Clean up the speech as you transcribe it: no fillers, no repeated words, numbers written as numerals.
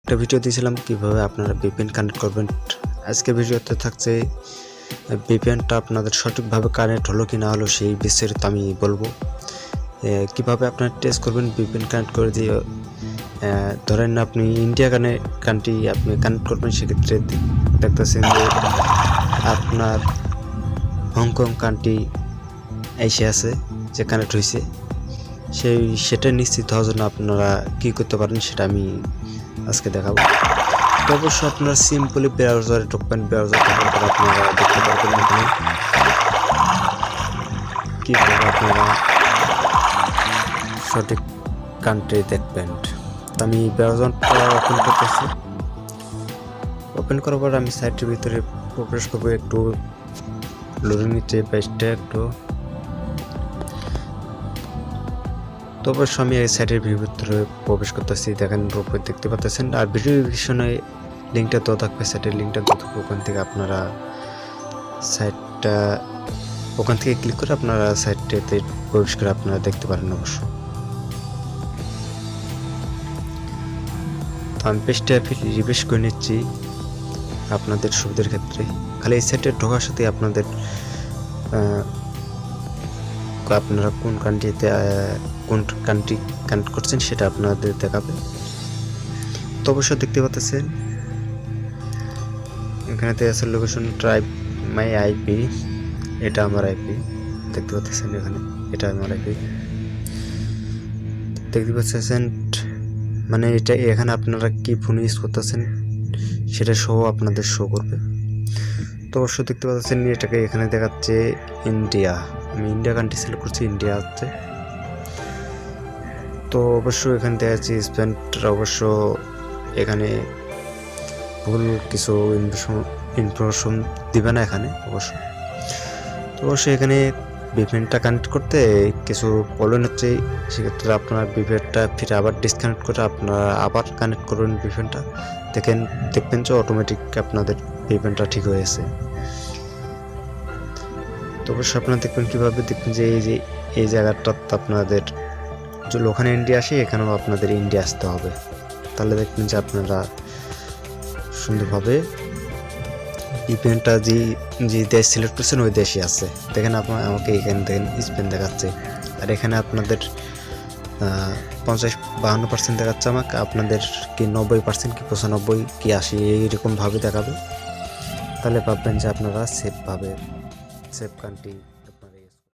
একটা ভিডিও দিয়েছিলাম কিভাবে আপনারা ভিপিএন কানেক্ট করবেন। আজকে ভিডিওতে থাকছে ভিপিএনটা আপনাদের সঠিকভাবে কানেক্ট হলো কি না হলো সেই বিস্তারিত আমি বলবো। কিভাবে আপনারা টেস্ট করবেন ভিপিএন কানেক্ট করে দিয়ে। ধরেন আপনি ইন্ডিয়া কান্ট্রি আপনি কানেক্ট করবেন, সেক্ষেত্রে দেখতেছেন যে আপনার হংকং কান্ট্রি এসে আছে যে কানেক্ট হয়েছে, সেটা নিশ্চিত হওয়ার জন্য আপনারা কী করতে পারেন সেটা আমি আজকে দেখাবো। তো অবশ্যই আপনারা সিম্পলি ব্রাউজারে ঢুকবেন, ব্রাউজার ঢোকার পর আপনারা দেখতে পারবেন এখানে কীভাবে আপনারা সঠিক কান্ট্রি দেখবেন। তো আমি ব্রাউজারটা ওপেন করতেছি। ওপেন করার পর আমি সাইটের ভিতরে প্রবেশ করবো। একটু লোডিং নিচ্ছে পেজটা একটু। তো অবশ্যই আমি এই সাইটের ভিতরে প্রবেশ করতেছি। দেখেন উপরে দেখতে পাচ্ছেন, আর ভিডিও ডিসক্রিপশনে লিঙ্কটা দেওয়া থাকবে, সাইটের লিঙ্কটা দেওয়া থাকবে। ওখান থেকে আপনারা সাইটটা ওখান থেকে ক্লিক করে আপনারা সাইটটাতে প্রবেশ করে আপনারা দেখতে পারেন অবশ্য। তো আমি পেজটা রিফ্রেশ করে নিচ্ছি আপনাদের সুবিধার ক্ষেত্রে। খালি এই সাইটে ঢোকার সাথে আপনারা কোন কান্ট্রি কানেক্ট করছেন সেটা আপনাদের দেখাবে। তো অবশ্যই দেখতে পাচ্ছেন এখানেতে আছে লোকেশন ট্রাইব মাই আইপি, এটা আমার আইপি দেখতে পাচ্ছেন। এখানে এটা আমার আইপি দেখতে পাচ্ছেন, মানে এটা এখানে আপনারা কি ফোন ইউজ করতেছেন সেটা সহ আপনাদের শো করবে। তো অবশ্যই দেখতে পাচ্ছেন এটাকে এখানে দেখাচ্ছে ইন্ডিয়া। আমি ইন্ডিয়া কান্ট্রি সিলেক্ট করছি, ইন্ডিয়া হচ্ছে। তো অবশ্যই এখানে দেখা যাচ্ছে স্পেন্ডটা অবশ্য এখানে ভুল কিছু ইনফরমেশন দিবে না এখানে অবশ্য। তো অবশ্যই এখানে ভিপিএনটা কানেক্ট করতে কিছু প্রবলেম হচ্ছে, সেক্ষেত্রে আপনার ভিপিএনটা ফিরে আবার ডিসকানেক্ট করে আপনারা আবার কানেক্ট করবেন ভিপিএনটা। দেখবেন যে অটোমেটিক আপনাদের ভিপিএনটা ঠিক হয়েছে। তো অবশ্যই আপনারা দেখবেন কীভাবে দেখবেন যে এই জায়গাটা আপনাদের ওখানে ইন্ডিয়া আসে, এখানেও আপনাদের ইন্ডিয়া আসতে হবে। তাহলে দেখবেন যে আপনারা সুন্দরভাবে ভিপিএনটা যে দেশ সিলেক্ট করছেন ওই দেশে আছে। দেখেন আমাকে এখানে দেখেন স্পেন দেখাচ্ছে, আর এখানে আপনাদের 50-52% দেখাচ্ছে আমাকে। আপনাদের কি 90% কি 95 কি 80 এইরকমভাবে দেখাবে। তাহলে ভাববেন যে আপনারা সেফ কান্ট্রি